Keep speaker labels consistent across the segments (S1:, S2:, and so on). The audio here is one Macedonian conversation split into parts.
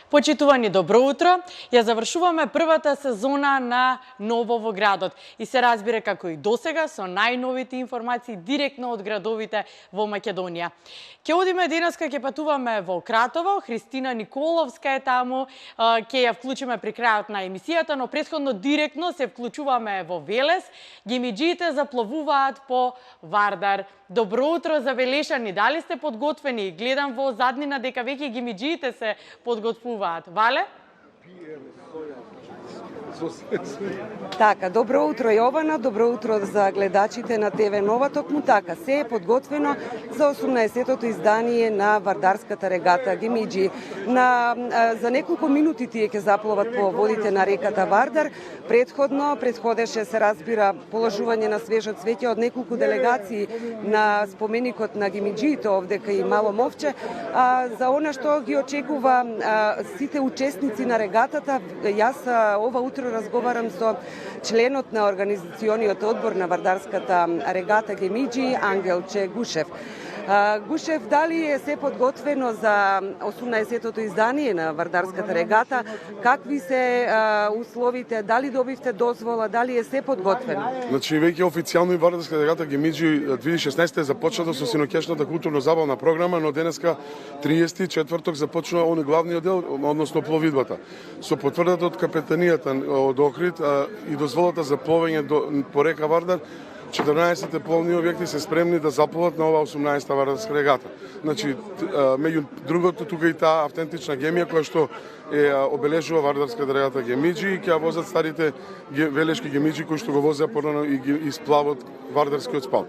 S1: Почитувани, добро утро! Ја завршуваме првата сезона на Ново во градот и се разбира како и досега со најновите информации директно од градовите во Македонија. Ќе одиме денеска, ќе патуваме во Кратово, Христина Николовска е таму, ќе ја вклучиме при крајот на емисијата, но претходно директно се вклучуваме во Велес. Гемиџиите запловуваат по Вардар. Добро утро за Велешани, дали сте подготвени? Гледам во заднина дека веќе гемиџиите се подготвуваат. Вале?
S2: Така, добро утро Јована, добро утро за гледачите на ТВ Нова. Токму така, се е подготвено за 18-тото издание на Вардарската регата Гемиџи. За неколку минути тие ќе запловат по водите на реката Вардар. Предходеше се разбира положување на свежо цвеќе од неколку делегации на споменикот на Гемиџиите овдека и Мало Мовче. За она што ги очекува сите учесници на регатата, јас ова утро разговарам со членот на организациониот одбор на Вардарската регата Гемиџи, Ангелче Гушев. Гушев, дали е се подготвено за 18-тото издание на Вардарската регата? Какви се условите? Дали добивте дозвола? Дали е се подготвено?
S3: Значи, веќе официјално и Вардарска регата Гемиџи 2016 започната со синоќешната културно-забавна програма, но денеска 30 четврток започнува оној главниот дел, односно пловидбата. Со потврдата од капетанијата од Охрид и дозволата за пловење по река Вардар, 14 пловни објекти се спремни да заплуват на ова 18-та Вардарска регата. Значи, меѓу другото, тука и таа автентична гемија која што обележува Вардарската регата Гемиџи и ќе возат старите велешки гемиџи кои што го возеа порано и сплавот Вардарскиот спал.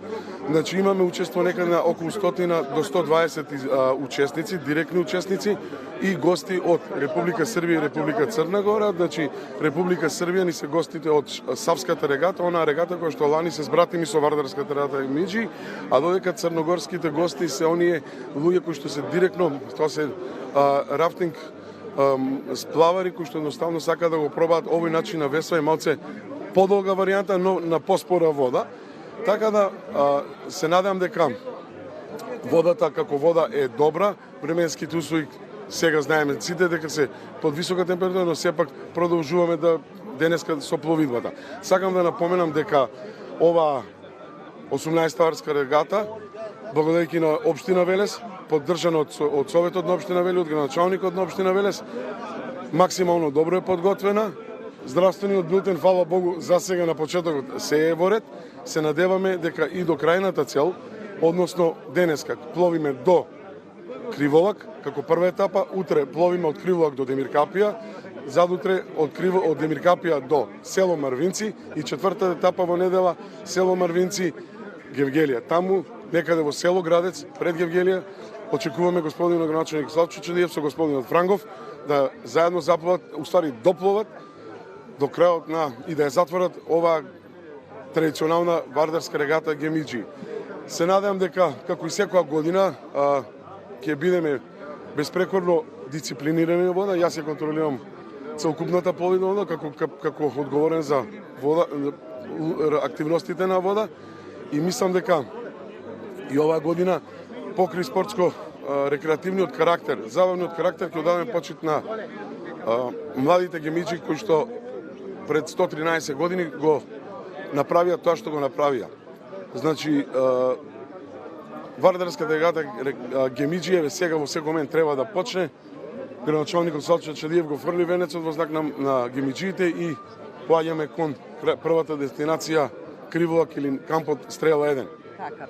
S3: Значи, имаме учество некаде на околу 100 до 120 учесници, директни учесници и гости од Република Србија и Република Црна Гора. Значи, Република Србија ни се гостите од Савската регата, онаа регата која што лани се збратими со Вардарската регата Гемиџи, а додека црногорските гости се оние луѓе кои што се директно, тоа се рафтинг сплавари кои што едноставно сакаат да го пробаат овој начин на весло, е малце подолга варијанта, но на поспора вода. Така да се надевам дека водата како вода е добра, временските услови сега знаеме сите дека се под висока температура, но сепак продолжуваме да денеска со пловидбата. Сакам да напоменам дека ова 18-та Вардарска регата, благодарејќи на општина Велес, поддржана од Советот на општина Велес, од градоначалникот на општина Велес, максимално добро е подготвена. Здравствениот билтен, фала Богу, за сега на почетокот се е во ред. Се надеваме дека и до крајната цел, односно денеска, пловиме до Криволак, како прва етапа, утре пловиме од Криволак до Демиркапија, задутре од Демиркапија до село Марвинци и четвртата етапа во недела село Марвинци Гевгелија. Таму, некаде во село Градец, пред Гевгелија, очекуваме господинот градоначалник Славчо Чедиев со господинот Франгов да заедно заплуват, уствари доплуват до крајот на и да ја затворат ова традиционална Вардарска регата Гемиџи. Се надевам дека, како и секоја година, ќе бидеме безпрекорно дисциплинирани на вода. Јас ја контролирам целокупната пловидба како одговорен за вода, активностите на вода и мислам дека и оваа година покри спортско рекреативниот карактер, забавниот карактер ќе одадеме почит на младите гемиџи кои што пред 113 години го направија тоа што го направија. Значи, Вардарската регата Гемиџи сега во секој момент треба да почне. Градоначалникот Славчо Чедиев го фрли венецот во знак на гемиџиите и поаѓаме кон првата дестинација Криволак или кампот Стрела 1.
S2: Така.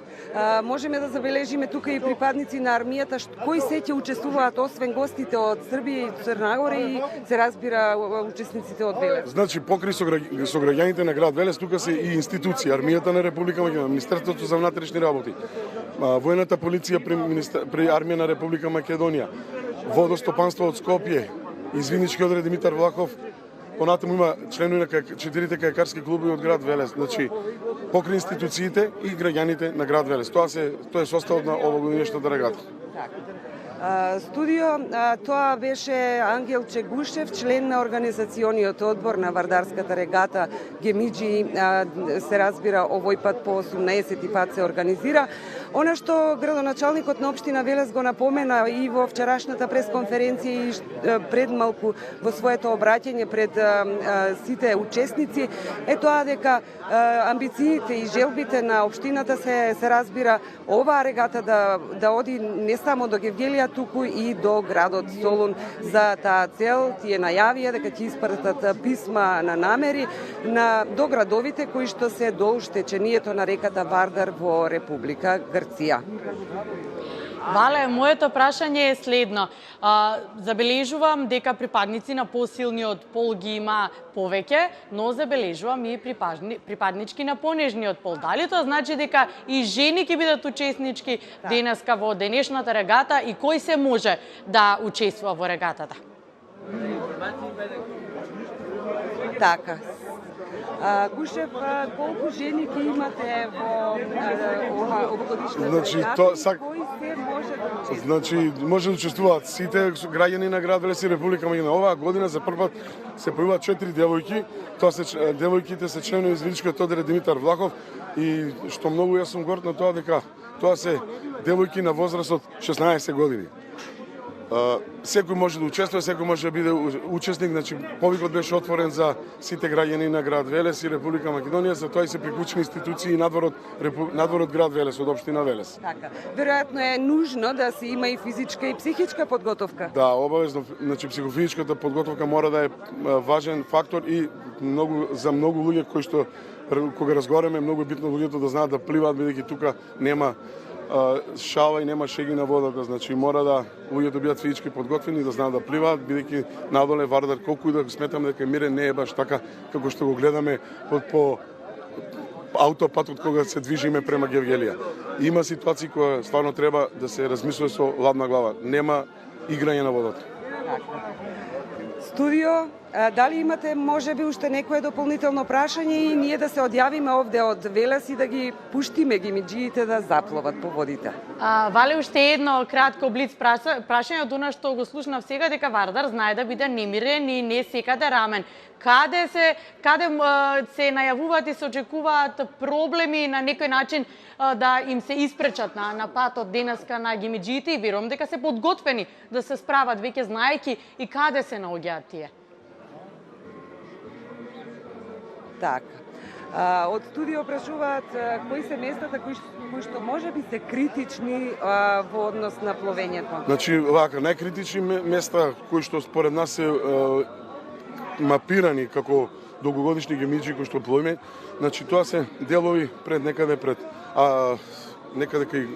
S2: Можеме да забележиме тука и припадници на армијата, кои се ќе учествуваат освен гостите од Србија и Црна Гора и се разбира учесниците од Велес.
S3: Значи, покри со граѓаните на град Велес, тука се и институции, армијата на Република Македонија, Министерството за внатрешни работи, воената полиција при армија на Република Македонија, водостопанство од Скопје, извинички одред Димитар Влахов. Понатаму има членови на 4 кајакарски клубови од град Велес. Значи, покри институциите и граѓаните на град Велес. Тоа е составот на овогодишната регата.
S2: Студио, тоа беше Ангелче Гушев, член на организациониот одбор на Вардарската регата Гемиџи, се разбира овој пат по 18-ти пат се организира. Она што градоначалникот на општина Велес го напомена и во вчерашната пресконференција и пред малку во своето обраќање пред сите учесници е тоа дека амбициите и желбите на општината се разбира оваа регата да оди не само до Гевгелија, туку и до градот Солун. За таа цел тие најавија дека ќе испратат писма на намери до градовите кои што се долж течението на реката Вардар во Република Грција.
S1: Вале, моето прашање е следно. Забележувам дека припадници на посилниот пол ги има повеќе, но забележувам и припаднички на понежниот пол. Дали тоа значи дека и жени ќе бидат учеснички денеска во денешната регата и кој се може да учествува во регатата?
S2: Така. Гушев, колку жени ќе имате во овогодишната регата? Кои се може да учествува?
S3: Значи, може да учествуваат сите граѓани на град Велес и Република Македонија. Оваа година за прв пат се појавуваат 4 девојки. Тоа се девојките се членови извиничкиот оддел Димитар Влахов и што многу јас сум горд на тоа дека тоа се девојки на возраст од 16 години. Секој може да учествува, секој може да биде учесник, значи повикот беше отворен за сите граѓани на град Велес и Република Македонија, за тоа и се приклучени институции надворот град Велес, од општина Велес.
S2: Така. Веројатно е нужно да се има и физичка и психичка подготовка.
S3: Да, обавезно, значи психофизичката подготовка мора да е важен фактор и за многу луѓе кои што кога разговараме, многу е битно луѓето да знаат да пливаат, бидејќи тука нема шала и нема шеги на водата, значи мора да луѓето бидат физички подготвени да знаат да пливаат, бидејќи надоле Вардар, колку и да сметаме дека мирен, не е баш така како што го гледаме по аутопатот кога се движиме према Гевгелија. Има ситуации кои стварно треба да се размислува со ладна глава. Нема играње на водата.
S2: Студио, дали имате можеби уште некое дополнително прашање и ние да се одјавиме овде од Велес и да ги пуштиме гимиџиите да запловат по водите?
S1: Вале, уште едно кратко блиц прашање од она што го слушнав сега, дека Вардар знае да биде немирен и не секаде рамен. Каде се најавуваат и се очекуваат проблеми на некој начин да им се испречат на патот денеска на гимиџиите и верувам дека се подготвени да се справат веќе знаејќи и каде се наоѓаат тие?
S2: Така. Од студио прашуваат кои се местата кои што може би се критични во однос на пловењето.
S3: Значи, вака, најкритични места кои што според нас се мапирани како долгогодишни гимиџи кои што пловиме, значи тоа се делови некаде кај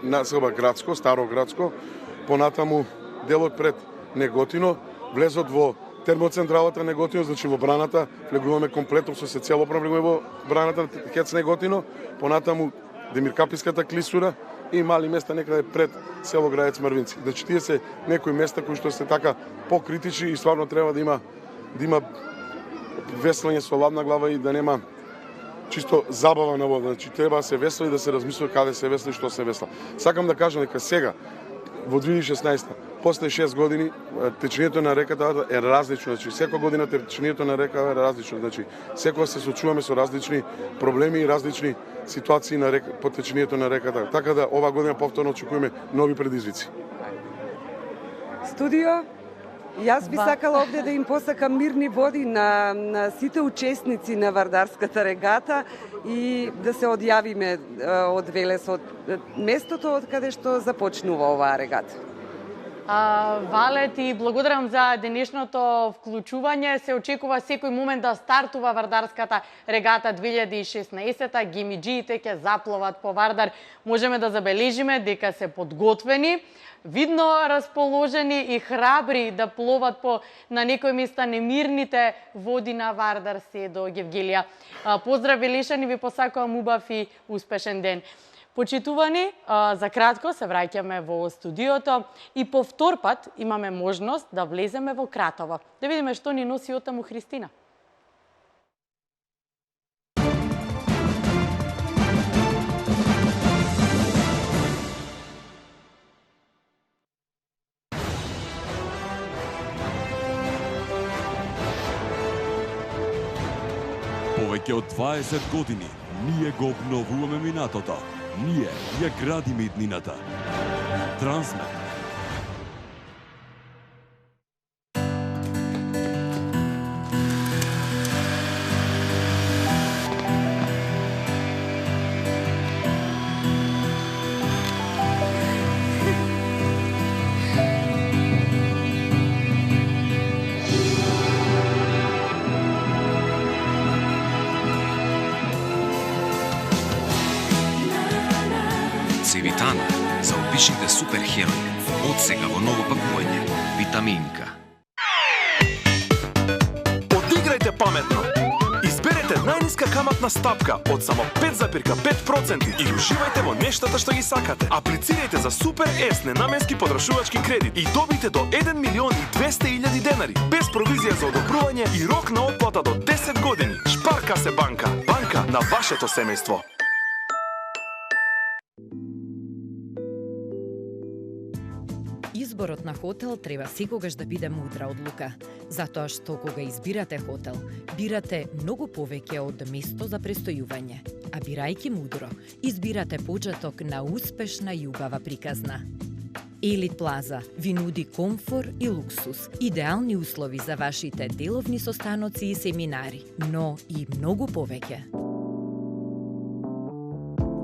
S3: населба Градско, Старо Градско, понатаму делот пред Неготино, влезот во термоцентралата Неготино, значи во браната, влегуваме комплетно со се цело влегуваме во браната Хец Неготино, понатаму Демиркаписката клисура и мали места некаде пред село Граец Марвинци. Значи тие се некои места кои што се така покритични и стварно треба да има веслање со ладна глава и да нема чисто забава на вода. Значи треба да се весла и да се размислува каде се весла и што се весла. Сакам да кажам дека сега во 2016 после 6 години течењето на реката е различно, значи секоја година течењето на реката е различно, значи секогаш се соочуваме со различни проблеми и различни ситуации на по течењето на реката. Така да ова година повторно очекуваме нови предизвици.
S2: Студио, јас би сакала овде да им посакам мирни води на сите учесници на Вардарската регата и да се одјавиме од Велес, од местото од каде што започнува оваа регата.
S1: Вале, ти благодарам за денешното вклучување. Се очекува секој момент да стартува Вардарската регата 2016. Гимиџиите ќе запловат по Вардар. Можеме да забележиме дека се подготвени, видно расположени и храбри да пловат на некои места немирните води на Вардар се до Гевгелија. Поздрав, Велешани, ви посакувам убав и успешен ден. Почитувани, за кратко се враќаме во студиото и по втор пат имаме можност да влеземе во Кратово. Да видиме што ни носи оттаму Христина.
S4: Повеќе од 20 години ние го обновуваме минатото. Ние ја градиме иднината. Трансмет.
S5: Цивитана за обичните суперхерои. Од сега во ново пакување. Витаминка.
S6: Одиграјте паметно. Изберете најниска каматна стапка од само 5,5% и уживајте во нештата што ги сакате. Аплицирајте за Супер С ненаменски подрашувачки кредит и добите до 1.200.000 денари без провизија за одобрување и рок на отплата до 10 години. Шпарка се банка. Банка на вашето семејство.
S7: Изборот на хотел треба секогаш да биде мудра одлука, затоа што кога избирате хотел, бирате многу повеќе од место за престојување, а бирајќи мудро, избирате почеток на успешна и убава приказна. Елит Плаза ви нуди комфор и луксус, идеални услови за вашите деловни состаноци и семинари, но и многу повеќе.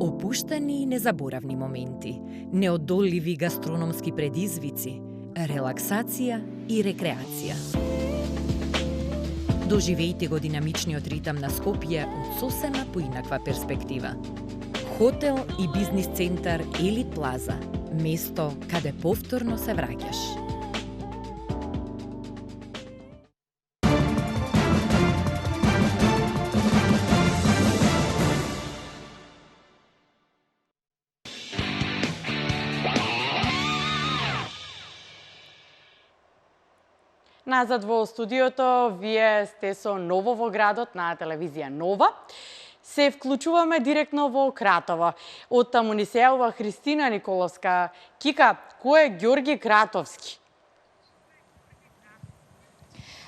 S7: Опуштени и незаборавни моменти, неодолливи гастрономски предизвици, релаксација и рекреација. Доживејте го динамичниот ритам на Скопје од сосема поинаква перспектива. Хотел и бизнис центар Елит Плаза, место каде повторно се враќаш.
S1: Назад во студиото, вие сте со Ново во градот на телевизија Нова. Се вклучуваме директно во Кратово. Од таму ни се јавува Христина Николовска. Кика, кој е Ѓорги Кратовски?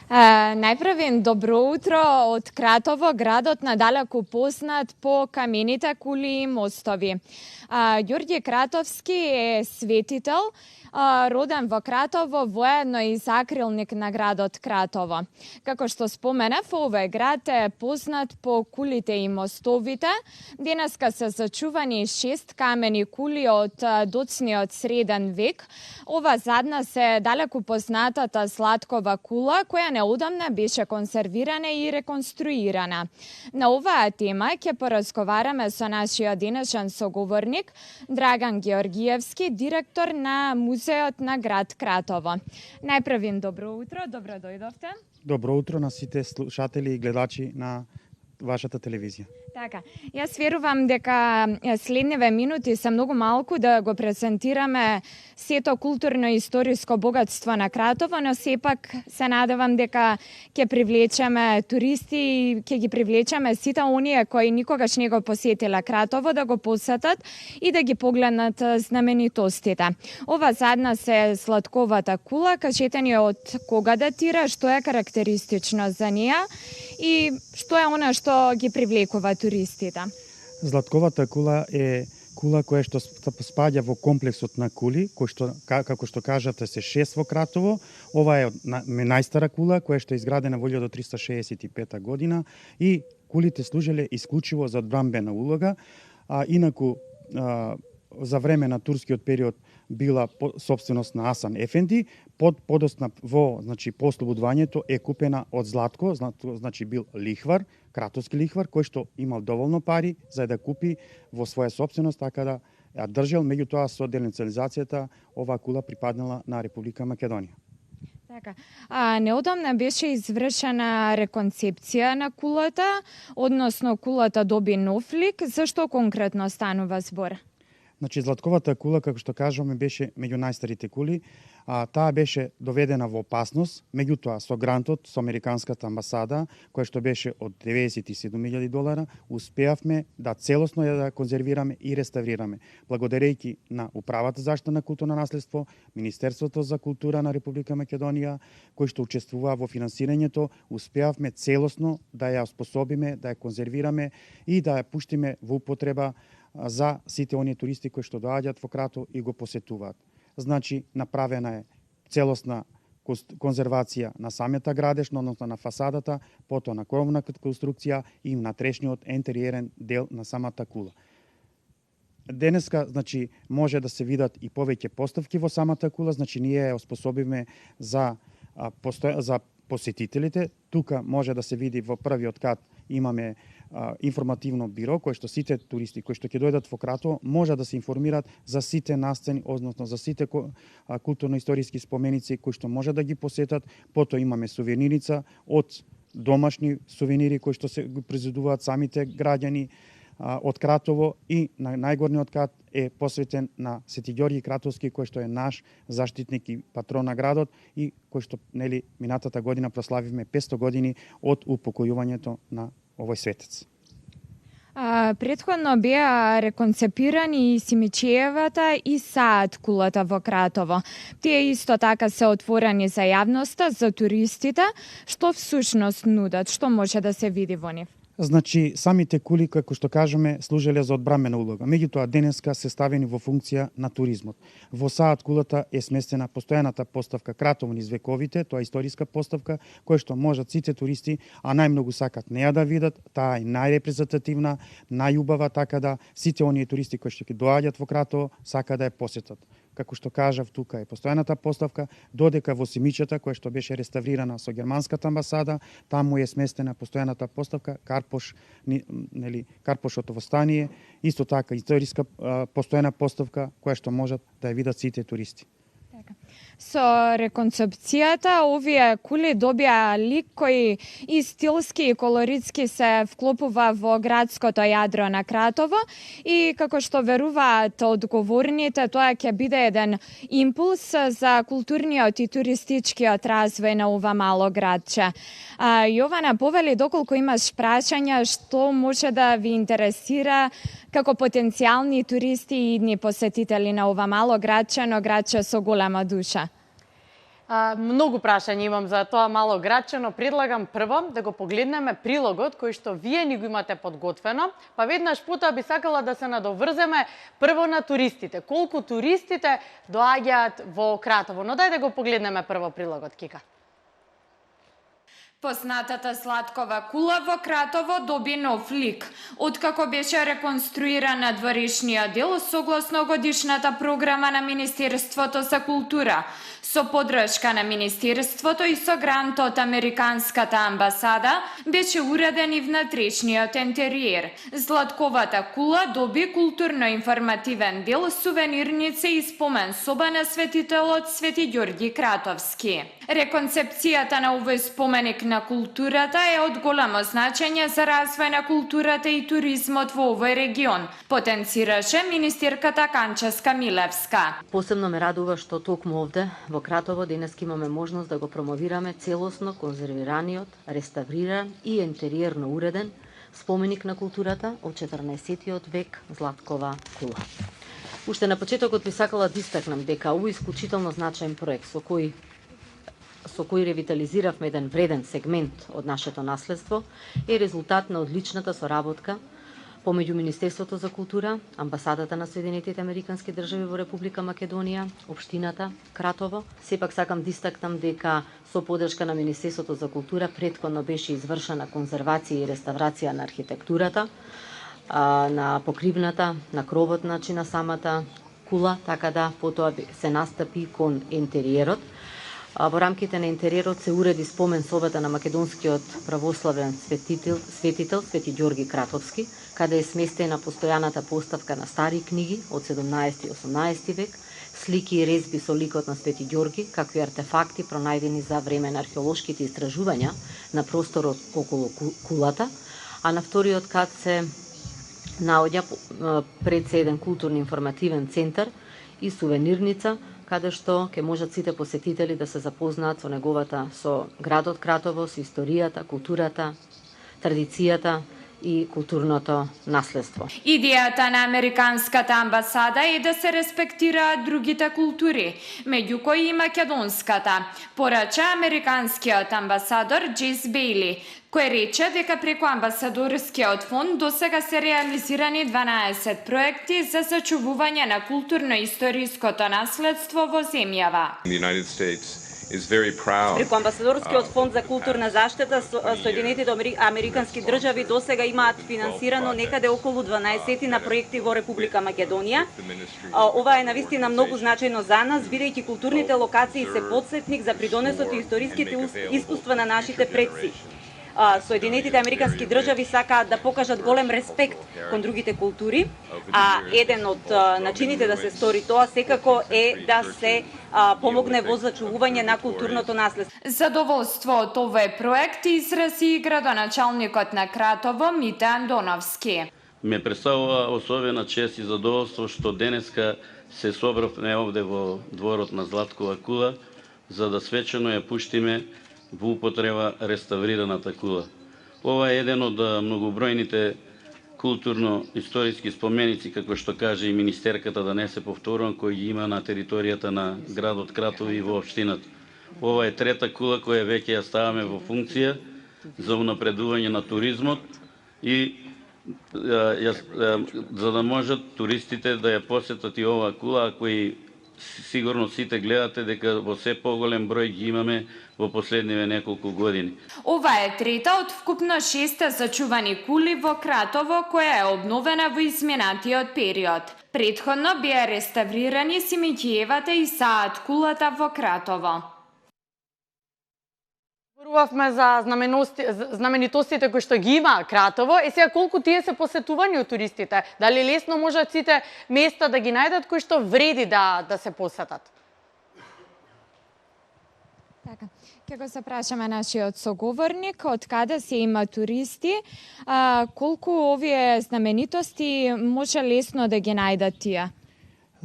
S8: Најпрвен добро утро од Кратово, градот надалеку познат по камените кули и мостови. Ѓорги Кратовски е светител, роден во Кратово, воедно и закрилник на градот Кратово. Како што споменав, овој град е познат по кулите и мостовите. Денеска се зачувани 6 камени кули од доцниот среден век. Ова задна се далеку познатата Златкова кула, која неодамна беше консервирана и реконструирана. На оваа тема ќе поразговараме со нашиот денешен соговорник Драган Георгиевски, директор на Музеот на град Кратово. Најпрвен добро утро, добро дојдовте.
S9: Добро утро на сите слушатели и гледачи на вашата телевизија.
S8: Така, јас верувам дека следниве минути се многу малку да го презентираме сето културно-историско богатство на Кратово, но сепак се надевам дека ќе привлечеме туристи и ќе ги привлечеме сите оние кои никогаш не го посетила Кратово да го посетат и да ги погледнат знаменитостите. Ова задна се Златковата кула, кажете ни од кога датира, што е карактеристично за неа и што е она што ги привлекува туристите?
S9: Златковата кула е кула која што спаѓа во комплексот на кули, кој што, како што кажате, се 6 во Кратово. Ова е најстара кула која што е изградена во 1365 година и кулите служеле исклучиво за одбранбена улога, инаку за време на турскиот период била собственост на Асан Ефенди, подосна во, значи, по ослободувањето е купена од Златко, значи бил лихвар, кратовски лихвар, кој што имал доволно пари за да купи во своја собственост, така да ја држал, меѓутоа со денационализацијата оваа кула припаднала на Република Македонија.
S8: Така. Неодамна беше извршена реконцепција на кулата, односно кулата доби нов лик. Зашто конкретно станува збор?
S9: Значи, Златковата кула, како што кажуваме, беше меѓу најстарите кули. Таа беше доведена во опасност, меѓутоа со грантот со Американската амбасада, која што беше од $97,000, успеавме да целосно ја да конзервираме и реставрираме. Благодарејќи на Управата за заштита на културно наследство, Министерството за култура на Република Македонија, кој што учествува во финансирањето, успеавме целосно да ја способиме, да ја конзервираме и да ја пуштиме во употреба за сите оние туристи кои што доаѓаат во Кратово и го посетуваат. Значи, направена е целосна конзервација на самата градешна, односно на фасадата, потоа на кровната конструкција и внатрешниот ентериерен дел на самата кула. Денеска, значи, може да се видат и повеќе поставки во самата кула, значи ние ја оспособиме за посетителите. Тука може да се види во првиот кат имаме информативно биро кој што сите туристи кои што ќе дојдат во Кратово може да се информираат за сите настани, односно за сите културно-историски споменици кои што може да ги посетат. Потоа имаме сувенирица од домашни сувенири кои што се произведуваат самите граѓани од Кратово, и на најгорниот кат е посветен на Свети Ѓорѓи Кратовски, кој што е наш заштитник и патрон на градот и кој што минатата година прославивме 500 години од упокојувањето на овој светец.
S8: Претходно беа реконцепирани и Симичиевата и Саат кулата во Кратово. Тие исто така се отворени за јавноста, за туристите. Што всушност нудат? Што може да се види во нив?
S9: Значи, самите кули, како што кажеме, служеле за одбрамена улога. Меѓутоа, денеска се ставени во функција на туризмот. Во Саат кулата е сместена постојаната поставка Кратово низ вековите, тоа е историска поставка, која што можат сите туристи, а најмногу сакат неа да видат, таа е најрепрезентативна, најубава, така да сите оние туристи кои што ќе доаѓаат во Кратово сака да ја посетат. Како што кажав, тука е постојаната поставка, додека во Симичата, која што беше реставрирана со германската амбасада, таму е сместена постојаната поставка Карпошото востание, исто така историска постојана поставка која што можат да ја видат сите туристи.
S8: Со реконцепцијата овие кули добија лик кој и стилски и колоритски се вклопува во градското јадро на Кратово и како што веруваат одговорните, тоа ќе биде еден импулс за културниот и туристичкиот развој на ова мало градче. Јована, повели доколку имаш прашања, што може да ви интересира како потенцијални туристи и идни посетители на ова мало градче, но градче со голема душа?
S1: Многу прашања имам за тоа мало градче, но предлагам прво да го погледнеме прилогот кој што вие ни го имате подготвено, па веднаш потоа би сакала да се надоврземе прво на туристите. Колку туристите доаѓаат во Кратово, но дај да го погледнеме прво прилогот, Кика.
S8: Познатата Златкова кула во Кратово доби нов лик. Откако беше реконструиран надворешниот дел согласно годишната програма на Министерството за култура, со поддршка на Министерството и со грант од Американската амбасада, беше уреден и внатрешниот ентериер. Златковата кула доби културно-информативен дел, сувенирници и спомен соба на светителот Свети Ѓорѓи Кратовски. Реконцепцијата на овој споменик на културата е од големо значење за развој на културата и туризмот во овој регион, потенцираше министерката Канческа Милевска.
S10: Посебно ме радува што токму овде во Кратово денес имаме можност да го промовираме целосно конзервираниот, реставриран и ентериерно уреден споменик на културата од 14 век Златкова кула. Уште на почетокот би сакала да истакнам дека овој исклучително значаен проект со кој ревитализиравме еден вреден сегмент од нашето наследство е резултат на одличната соработка помеѓу Министерството за култура, Амбасадата на Соединетите Американски држави во Република Македонија, Општината Кратово. Сепак сакам да истакнам дека со поддршка на Министерството за култура претходно беше извршена конзервација и реставрација на архитектурата, на покривната, на кровот на самата кула, така да потоа се настапи кон ентериерот. Во рамките на интериерот се уреди спомен собата на македонскиот православен светител Свети Ѓорѓи Кратовски, каде е сместена постојаната поставка на стари книги од 17 и 18 век, слики и резби со ликот на Свети Ѓорѓи, какви артефакти пронајдени за време на археолошките истражувања на просторот околу кулата, а на вториот кат се наоѓа пред се еден културно-информативен центар и сувенирница, каде што ќе можат сите посетители да се запознаат со неговата, со градот Кратово, со историјата, културата, традицијата и културното наследство.
S8: Идејата на Американската амбасада е да се респектираат другите култури, меѓу кои и македонската, порача американскиот амбасадор Джейс Бейли, кој рече дека преку амбасадорскиот фонд досега се реализирани 12 проекти за сачувување на културно-историското наследство во земјава.
S11: Преку амбасадорскиот фонд за културна заштита Соединетите американски држави досега имаат финансирано некаде околу 12 на проекти во Република Македонија. Ова е навистина многу значајно за нас, бидејќи културните локации се потсетник за придонесот и историските искуства на нашите предци. Соединетите американски држави сакаат да покажат голем респект кон другите култури, а еден од начините да се стори тоа секако е да се помогне во зачувување на културното наследство.
S8: Задоволство од овој проект изрази и градоначалникот на Кратово Мите Андоновски.
S12: Ме представува особена чест и задоволство што денеска се собравме овде во дворот на Златкова кула за да свечено ја пуштиме во употреба реставрираната кула. Ова е еден од многобројните културно-историски споменици, како што каже и министерката, да не се повторувам, кој ги има на територијата на градот Кратово и во општината. Ова е трета кула која веќе ја ставаме во функција за унапредување на туризмот и за да можат туристите да ја посетат и оваа кула, ако и сигурно сите гледате дека во се поголем број ги имаме во последниве неколку години.
S8: Ова е трета од вкупно 6 зачувани кули во Кратово, која е обновена во изминатиот период. Претходно беа реставрирани Симеќиевата и Саат кулата во Кратово.
S1: Зборувавме за знаменитостите кои што ги има Кратово, и сега колку тие се посетувани од туристите? Дали лесно можат сите места да ги најдат кои што вреди да се посетат?
S8: Така, ќе го запрашаме нашиот соговорник, од каде се има туристи, колку овие знаменитости може лесно да ги најдат тие?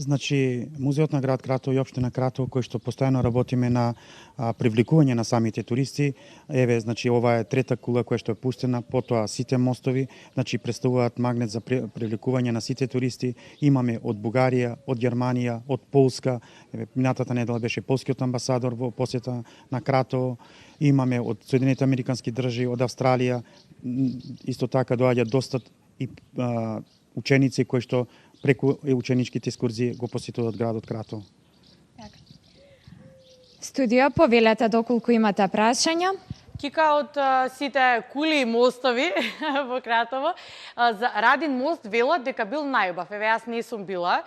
S9: Значи, Музеот на град Кратово и Општина Кратово, кој што постојано работиме на привлекување на самите туристи, еве, значи, ова е трета кула која што е пустена, потоа сите мостови, значи, представуваат магнет за привлекување на сите туристи. Имаме од Бугарија, од Германија, од Полска, еве, минатата недела беше полскиот амбасадор во посета на Кратово, имаме од Соединетите американски држави, од Австралија, исто така доаѓаат доста и ученици кои што преку ученичките екскурзии го посетуваат градот Кратово.
S8: Студио, повелете доколку имате прашања.
S1: Кика од сите кули и мостови во Кратово, за Радин мост велат дека бил најубав. Еве, јас не сум била.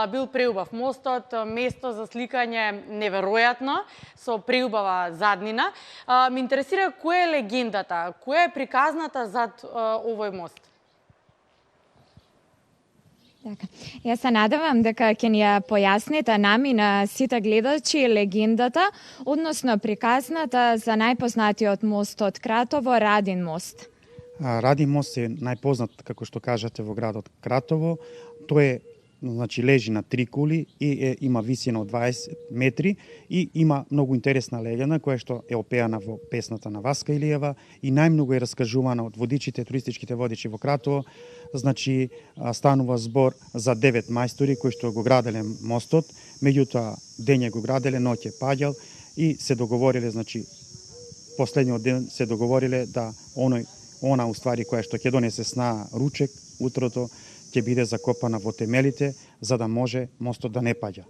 S1: Бил преубав мостот, место за сликање неверојатно, со преубава заднина. Ме интересира која е легендата, која е приказната зад овој мост?
S8: Така. Јас се надевам дека ќе ни ја појасните нами на сите гледачи легендата, односно приказната за најпознатиот мост од Кратово, Радин мост.
S9: Радин мост е најпознат, како што кажате, во градот Кратово. Тој е, значи, лежи на 3 кули и има висина од 20 метри и има многу интересна легенда која што е опеана во песната на Васка Илиева и најмногу е раскажувана од водичите, туристичките водичи во Кратово. Значи, станува збор за 9 мајстори кои што го граделе мостот, меѓутоа дење го граделе, ноќе паѓал и се договориле, значи, последниот ден се договориле да она уствари која што ќе донесе сна ручек утрото, ќе биде закопана во темелите, за да може мостот да не паѓа.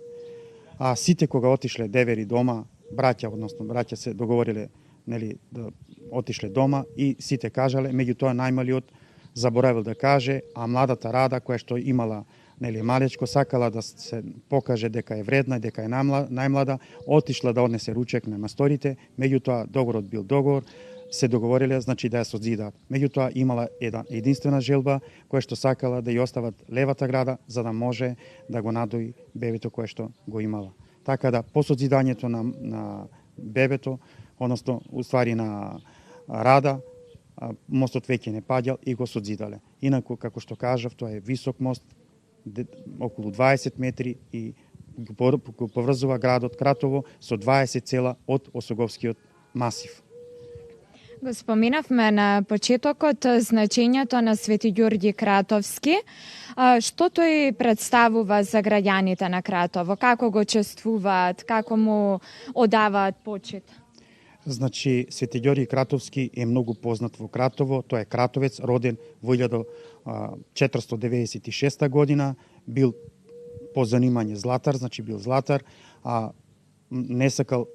S9: А сите кога отишле девери дома, браќа се договориле, нели, да отишле дома и сите кажале, меѓутоа најмалиот заборавил да каже, а младата Рада, која што имала, нели, малечко, сакала да се покаже дека е вредна, дека е најмлада, отишла да однесе ручек на масторите, меѓутоа договорот бил договор, се договориле, значи, да ја созидаат. Меѓутоа имала една единствена желба која што сакала да ја остават левата града за да може да го надои бебето кое што го имала. Така да по созидањето на бебето, односно уствари на Рада, мостот веќе не паѓал и го созидале. Инаку, како што кажав, тоа е висок мост, околу 20 метри и го поврзува градот Кратово со 20 села од Осоговскиот масив.
S8: Го споменавме на почетокот значењето на Свети Ѓорѓи Кратовски. Што тој представува за граѓаните на Кратово? Како го чествуваат? Како му одаваат почит?
S9: Значи, Свети Ѓорѓи Кратовски е многу познат во Кратово. Тој е кратовец, роден во 1496 година, бил по занимање златар, значи бил златар, а не сакал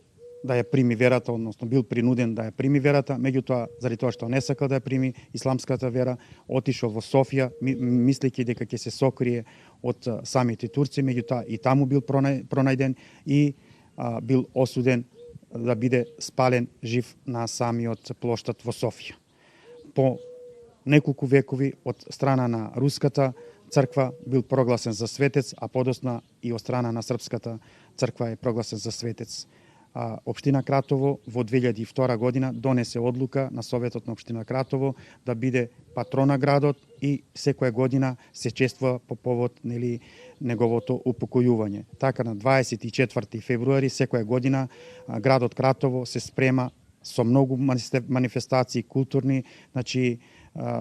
S9: да ја прими верата, односно бил принуден да ја прими верата, меѓутоа, заради тоа што не сакал да ја прими исламската вера, отишол во Софија, мислејќи дека ќе се сокрие од самите турци, меѓутоа и таму бил пронајден и бил осуден да биде спален жив на самиот плоштад во Софија. По неколку векови од страна на руската црква бил прогласен за светец, а подосна и од страна на српската црква е прогласен за светец. Општина Кратово во 2002 година донесе одлука на Советот на Општина Кратово да биде патрон на градот и секоја година се чествува по повод неговото упокојување. Така на 24 февруари секоја година градот Кратово се спрема со многу манифестации културни, значи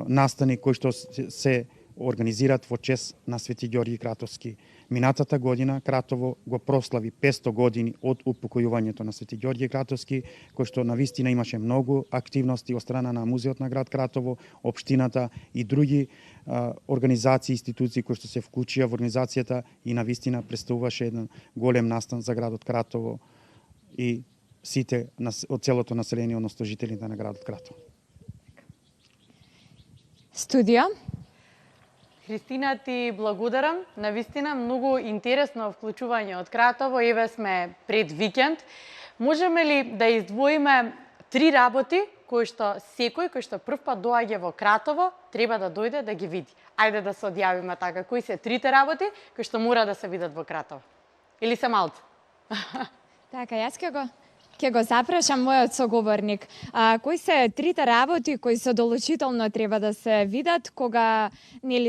S9: настани кои што се организираат во чест на Свети Ѓорѓи Кратовски. Минатата година Кратово го прослави 500 години од упокојувањето на Свети Ѓорѓи Кратовски, кој што навистина имаше многу активности од страна на Музеот на град Кратово, општината и други организации и институции кои што се вклучија во организацијата и навистина представуваше еден голем настан за градот Кратово и сите од целото население, односно жителите на градот Кратово.
S8: Студио.
S1: Христина, ти благодарам. Навистина многу интересно вклучување од Кратово. Еве сме пред викенд. Можеме ли да издвоиме 3 работи кои што секој кој што прв пат доаѓа во Кратово треба да дојде да ги види? Ајде да се одјавиме така. Кои се 3 работи кои што мора да се видат во Кратово? Или се малце?
S8: Така, јас ќе го запрашам мојот соговорник. Кои се 3 работи кои задолжително треба да се видат кога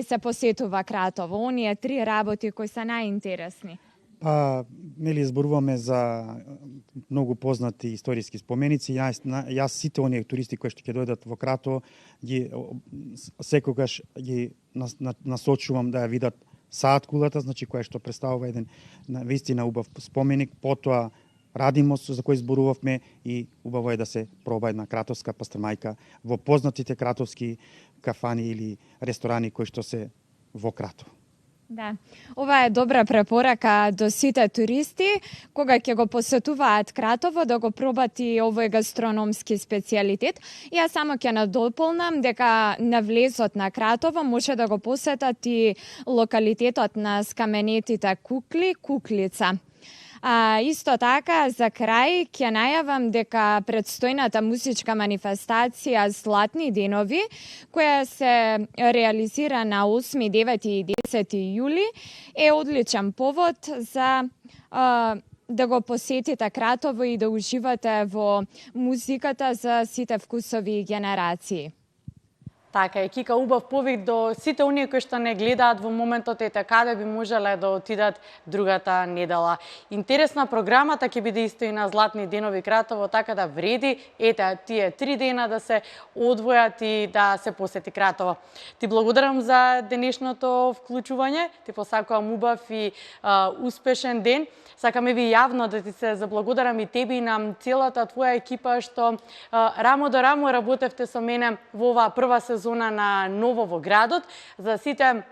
S8: се посетува Кратово? Оние 3 работи кои се најинтересни.
S9: Зборуваме за многу познати историски споменици. Јас сите оние туристи кои што ќе дојдат во Кратово секогаш ги насочувам да ја видат Саат кулата, значи која што представува еден вистина убав споменик, потоа Радимос за кој зборувавме и убаво е да се проба една кратовска пастрамајка во познатите кратовски кафани или ресторани кои што се во Кратово.
S8: Да, ова е добра препорака до сите туристи кога ќе го посетуваат Кратово да го пробат и овој гастрономски специјалитет. Јас само ќе надополнам дека на влезот на Кратово може да го посетат и локалитетот на скаменетите кукли, Куклица. Исто така, за крај, ќе најавам дека предстојната музичка манифестација Златни денови, која се реализира на 8, 9 и 10 јули, е одличен повод за да го посетите Кратово и да уживате во музиката за сите вкусови и генерации.
S1: Така е, Кика, убав повик до сите оние кои што не гледаат во моментот, ете каде би можеле да отидат другата недела. Интересна програмата ќе биде исто и на Златни денови Кратово, така да вреди ете тие 3 дена да се одвојат и да се посети Кратово. Ти благодарам за денешното вклучување, ти посакувам убав и успешен ден. Сакаме ви јавно да ти се заблагодарам и тебе и на целата твоја екипа што рамо до рамо работевте со мене во оваа прва сезона на Ново во градот, за сите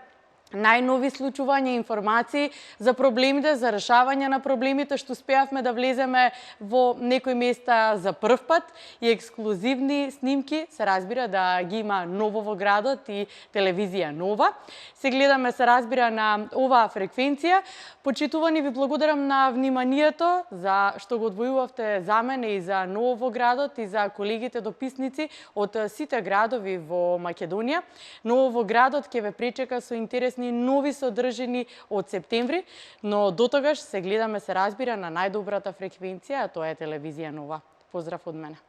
S1: најнови случувања, информации за проблемите, за решавање на проблемите, што успеавме да влеземе во некои места за прв пат и ексклузивни снимки, се разбира да ги има Ново во градот и телевизија Нова. Се гледаме, се разбира, на оваа фреквенција. Почитувани, ви благодарам на вниманието за што го одвојувавте за мене и за Ново во градот и за колегите дописници од сите градови во Македонија. Ново во градот ќе ве пречека со интересни нови содржини од септември, но дотогаш се гледаме, се разбира, на најдобрата фреквенција, а тоа е телевизија Нова. Поздрав од мене.